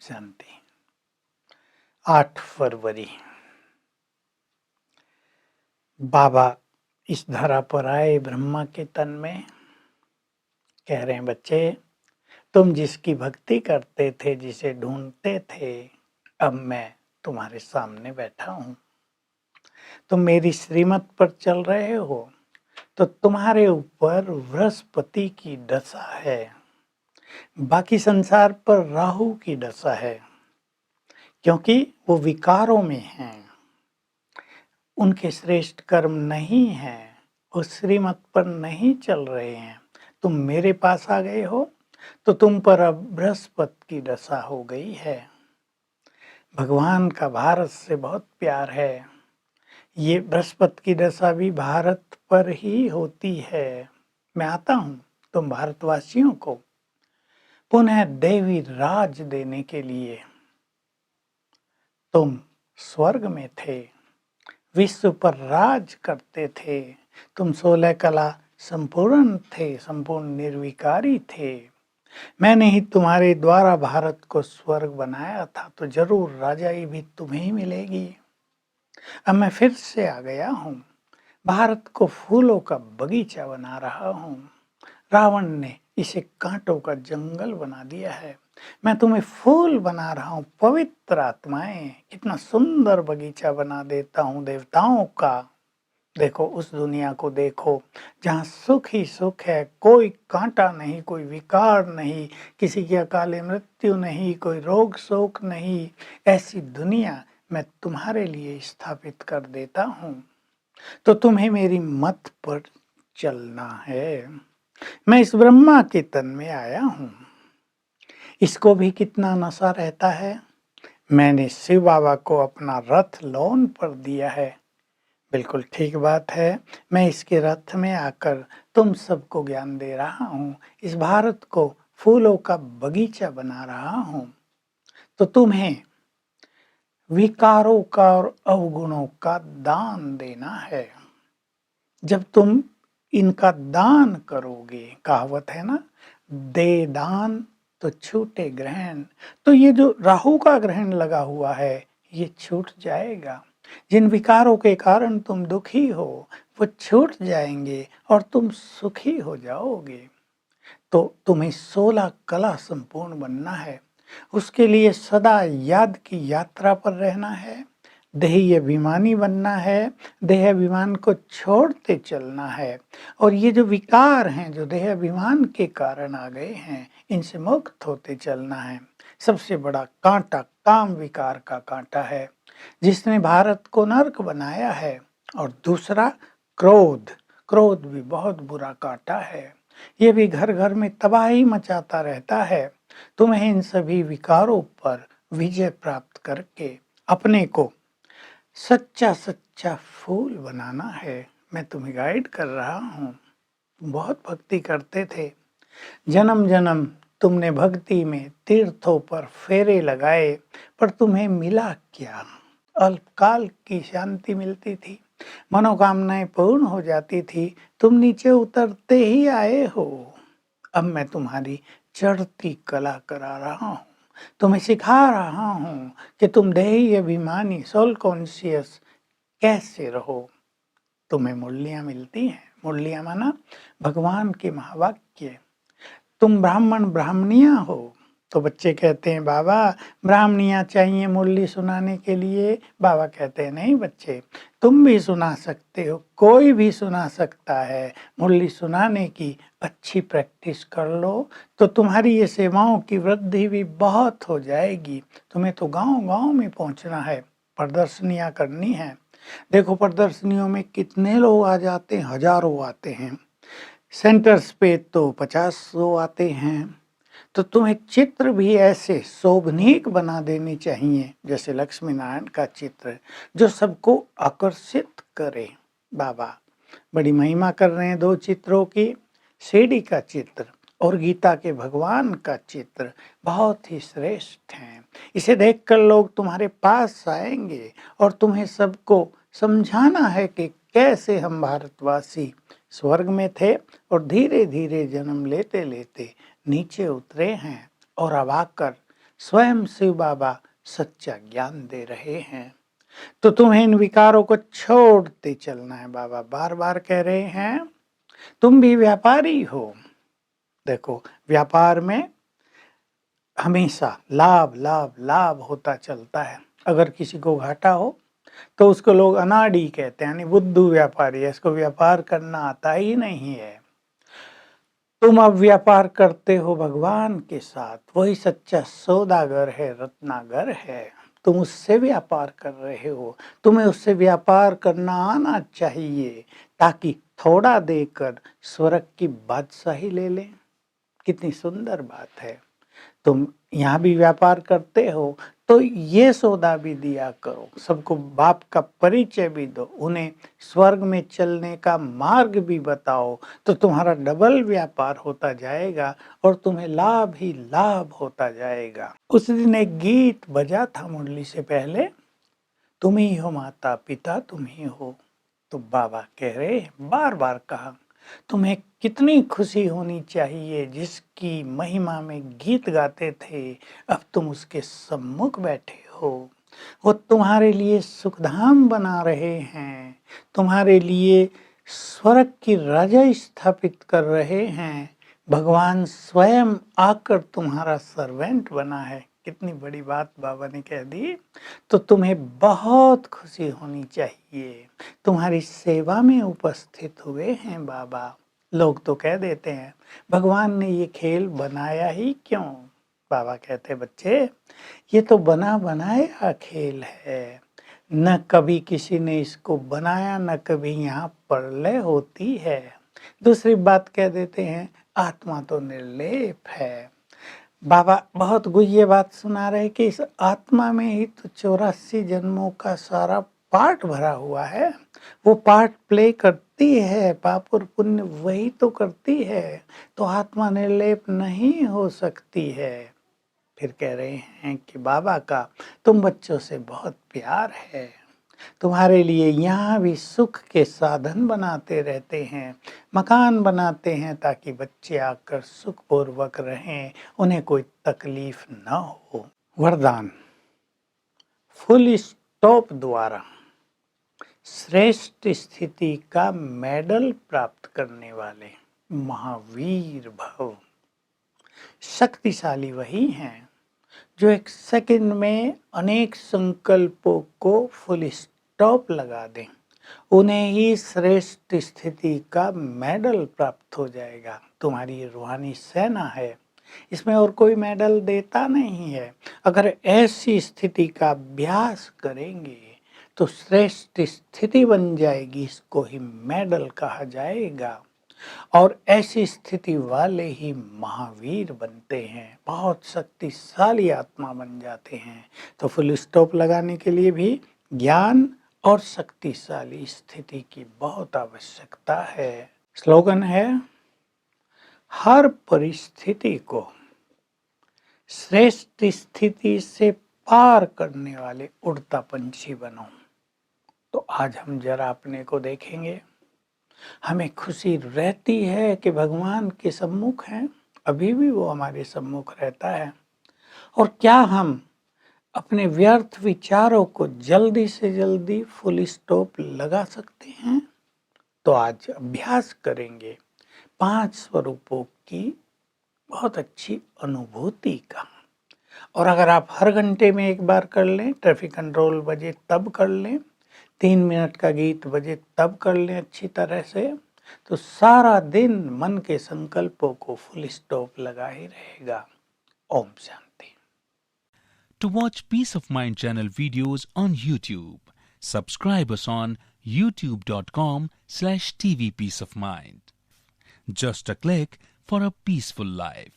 शांति। 8 फरवरी बाबा इस धरा पर आए ब्रह्मा के तन में। कह रहे हैं, बच्चे तुम जिसकी भक्ति करते थे, जिसे ढूंढते थे, अब मैं तुम्हारे सामने बैठा हूं। तुम मेरी श्रीमत पर चल रहे हो तो तुम्हारे ऊपर बृहस्पति की दशा है, बाकी संसार पर राहु की दशा है, क्योंकि वो विकारों में हैं। उनके श्रेष्ठ कर्म नहीं हैं, वो श्रीमत पर नहीं चल रहे हैं। तुम मेरे पास आ गए हो तो तुम पर अब बृहस्पति की दशा हो गई है। भगवान का भारत से बहुत प्यार है। ये बृहस्पति की दशा भी भारत पर ही होती है। मैं आता हूँ तुम भारतवासियों को पुनः देवी राज देने के लिए। तुम स्वर्ग में थे, विश्व पर राज करते थे, तुम 16 कला संपूर्ण थे, संपूर्ण निर्विकारी थे। मैंने ही तुम्हारे द्वारा भारत को स्वर्ग बनाया था, तो जरूर राजाई भी तुम्हें ही मिलेगी। अब मैं फिर से आ गया हूँ, भारत को फूलों का बगीचा बना रहा हूँ। रावण ने इसे कांटों का जंगल बना दिया है, मैं तुम्हें फूल बना रहा हूँ। पवित्र आत्माएं, कितना सुंदर बगीचा बना देता हूँ देवताओं का। देखो उस दुनिया को देखो जहाँ सुख ही सुख है, कोई कांटा नहीं, कोई विकार नहीं, किसी की अकाले मृत्यु नहीं, कोई रोग शोक नहीं। ऐसी दुनिया मैं तुम्हारे लिए स्थापित कर देता हूँ, तो तुम्हें मेरी मत पर चलना है। मैं इस ब्रह्मा के तन में आया हूँ। इसको भी कितना नशा रहता है। मैंने शिव बाबा को अपना रथ लोन पर दिया है। बिल्कुल ठीक बात है, मैं इसके रथ में आकर तुम सबको ज्ञान दे रहा हूँ। इस भारत को फूलों का बगीचा बना रहा हूँ, तो तुम्हें विकारों का और अवगुणों का दान देना है। जब तुम इनका दान करोगे, कहावत है ना, दे दान तो छूटे ग्रहण। तो ये जो राहु का ग्रहण लगा हुआ है ये छूट जाएगा। जिन विकारों के कारण तुम दुखी हो वो छूट जाएंगे और तुम सुखी हो जाओगे। तो तुम्हें 16 कला संपूर्ण बनना है। उसके लिए सदा याद की यात्रा पर रहना है, देही अभिमानी बनना है, देह अभिमान को छोड़ते चलना है। और ये जो विकार हैं, जो देह अभिमान के कारण आ गए हैं, इनसे मुक्त होते चलना है। सबसे बड़ा कांटा काम विकार का कांटा है, जिसने भारत को नरक बनाया है। और दूसरा क्रोध, क्रोध भी बहुत बुरा कांटा है, ये भी घर घर में तबाही मचाता रहता है। तुम्हें इन सभी विकारों पर विजय प्राप्त करके अपने को सच्चा सच्चा फूल बनाना है। मैं तुम्हें गाइड कर रहा हूँ। बहुत भक्ति करते थे, जन्म जन्म तुमने भक्ति में तीर्थों पर फेरे लगाए, पर तुम्हें मिला क्या? अल्पकाल की शांति मिलती थी, मनोकामनाएं पूर्ण हो जाती थी, तुम नीचे उतरते ही आए हो। अब मैं तुम्हारी चढ़ती कला करा रहा हूँ, तुम्हें सिखा रहा हूँ कि तुम देही अभिमानी सोल कॉन्शियस कैसे रहो। तुम्हें मुरलियाँ मिलती हैं, मुरलियाँ माना भगवान के महावाक्य। तुम ब्राह्मण ब्राह्मणियाँ हो, तो बच्चे कहते हैं बाबा ब्राह्मणियाँ चाहिए मुरली सुनाने के लिए। बाबा कहते हैं नहीं बच्चे, तुम भी सुना सकते हो, कोई भी सुना सकता है। मुरली सुनाने की अच्छी प्रैक्टिस कर लो तो तुम्हारी ये सेवाओं की वृद्धि भी बहुत हो जाएगी। तुम्हें तो गांव-गांव में पहुंचना है, प्रदर्शनियाँ करनी है। देखो प्रदर्शनियों में कितने लोग आ जाते हैं, हजारों आते हैं। सेंटर्स पे तो 50 आते हैं। तो तुम्हें चित्र भी ऐसे शोभनीक बना देनी चाहिए, जैसे लक्ष्मी नारायण का चित्र, जो सबको आकर्षित करे। बाबा बड़ी महिमा कर रहे हैं 2 चित्रों की, शिरडी का चित्र और गीता के भगवान का चित्र बहुत ही श्रेष्ठ हैं। इसे देखकर लोग तुम्हारे पास आएंगे और तुम्हें सबको समझाना है कि कैसे हम भारतवासी स्वर्ग में थे और धीरे धीरे जन्म लेते लेते नीचे उतरे हैं और अब आकर स्वयं शिव बाबा सच्चा ज्ञान दे रहे हैं। तो तुम्हें इन विकारों को छोड़ते चलना है। बाबा बार बार कह रहे हैं तुम भी व्यापारी हो। देखो, व्यापार में हमेशा लाभ लाभ लाभ होता चलता है। अगर किसी को घाटा हो तो उसको लोग अनाड़ी कहते हैं, यानी बुद्धू व्यापारी है, इसको व्यापार करना आता ही नहीं है। तुम अब व्यापार करते हो भगवान के साथ, वही सच्चा सौदागर है, रत्नागर है। तुम उससे व्यापार कर रहे हो, तुम्हें उससे व्यापार करना आना चाहिए ताकि थोड़ा देकर स्वर्ग की बादशाही ले लें। कितनी सुंदर बात है। तुम यहाँ भी व्यापार करते हो तो ये सौदा भी दिया करो, सबको बाप का परिचय भी दो, उन्हें स्वर्ग में चलने का मार्ग भी बताओ, तो तुम्हारा डबल व्यापार होता जाएगा और तुम्हें लाभ ही लाभ होता जाएगा। उस दिन एक गीत बजा था मुरली से पहले, तुम ही हो माता पिता तुम ही हो। तो बाबा कह रहे, बार बार कहा, तुम्हें कितनी खुशी होनी चाहिए जिसकी महिमा में गीत गाते थे, अब तुम उसके सम्मुख बैठे हो। वो तुम्हारे लिए सुखधाम बना रहे हैं, तुम्हारे लिए स्वर्ग की राजा स्थापित कर रहे हैं। भगवान स्वयं आकर तुम्हारा सर्वेंट बना है। कितनी बड़ी बात बाबा ने कह दी। तो तुम्हें बहुत खुशी होनी चाहिए, तुम्हारी सेवा में उपस्थित हुए हैं बाबा। लोग तो कह देते हैं भगवान ने ये खेल बनाया ही क्यों। बाबा कहते, बच्चे ये तो बना बनाया खेल है, न कभी किसी ने इसको बनाया, न कभी यहाँ प्रलय होती है। दूसरी बात कह देते हैं आत्मा तो निर्लेप है। बाबा बहुत गुह्य बात सुना रहे कि इस आत्मा में ही तो 84 जन्मों का सारा पार्ट भरा हुआ है। वो पार्ट प्ले करती है, पाप और पुण्य वही तो करती है, तो आत्मा निर्लेप नहीं हो सकती है। फिर कह रहे हैं कि बाबा का तुम बच्चों से बहुत प्यार है, तुम्हारे लिए यहाँ भी सुख के साधन बनाते रहते हैं, मकान बनाते हैं ताकि बच्चे आकर सुखपूर्वक रहें, उन्हें कोई तकलीफ न हो। वरदान, फुल स्टॉप द्वारा श्रेष्ठ स्थिति का मेडल प्राप्त करने वाले महावीर भव। शक्तिशाली वही हैं जो एक सेकंड में अनेक संकल्पों को फुल स्टॉप लगा दें, उन्हें ही श्रेष्ठ स्थिति का मेडल प्राप्त हो जाएगा। तुम्हारी रूहानी सेना है, इसमें और कोई मेडल देता नहीं है। अगर ऐसी स्थिति का अभ्यास करेंगे तो श्रेष्ठ स्थिति बन जाएगी, इसको ही मेडल कहा जाएगा। और ऐसी स्थिति वाले ही महावीर बनते हैं, बहुत शक्तिशाली आत्मा बन जाते हैं। तो फुल स्टॉप लगाने के लिए भी ज्ञान और शक्तिशाली स्थिति की बहुत आवश्यकता है। स्लोगन है, हर परिस्थिति को श्रेष्ठ स्थिति से पार करने वाले उड़ता पंछी बनो। तो आज हम जरा अपने को देखेंगे। हमें खुशी रहती है कि भगवान के सम्मुख हैं, अभी भी वो हमारे सम्मुख रहता है। और क्या हम अपने व्यर्थ विचारों को जल्दी से जल्दी फुल स्टॉप लगा सकते हैं? तो आज अभ्यास करेंगे 5 स्वरूपों की बहुत अच्छी अनुभूति का। और अगर आप हर घंटे में एक बार कर लें, ट्रैफिक कंट्रोल बजे तब कर लें, 3 मिनट का गीत बजे तब कर लें अच्छी तरह से, तो सारा दिन मन के संकल्पों को फुल स्टॉप लगा ही रहेगा। Om Shanti. To watch Peace of Mind channel videos on YouTube, subscribe us on youtube.com/tvpeaceofmind. Just a click for a peaceful life.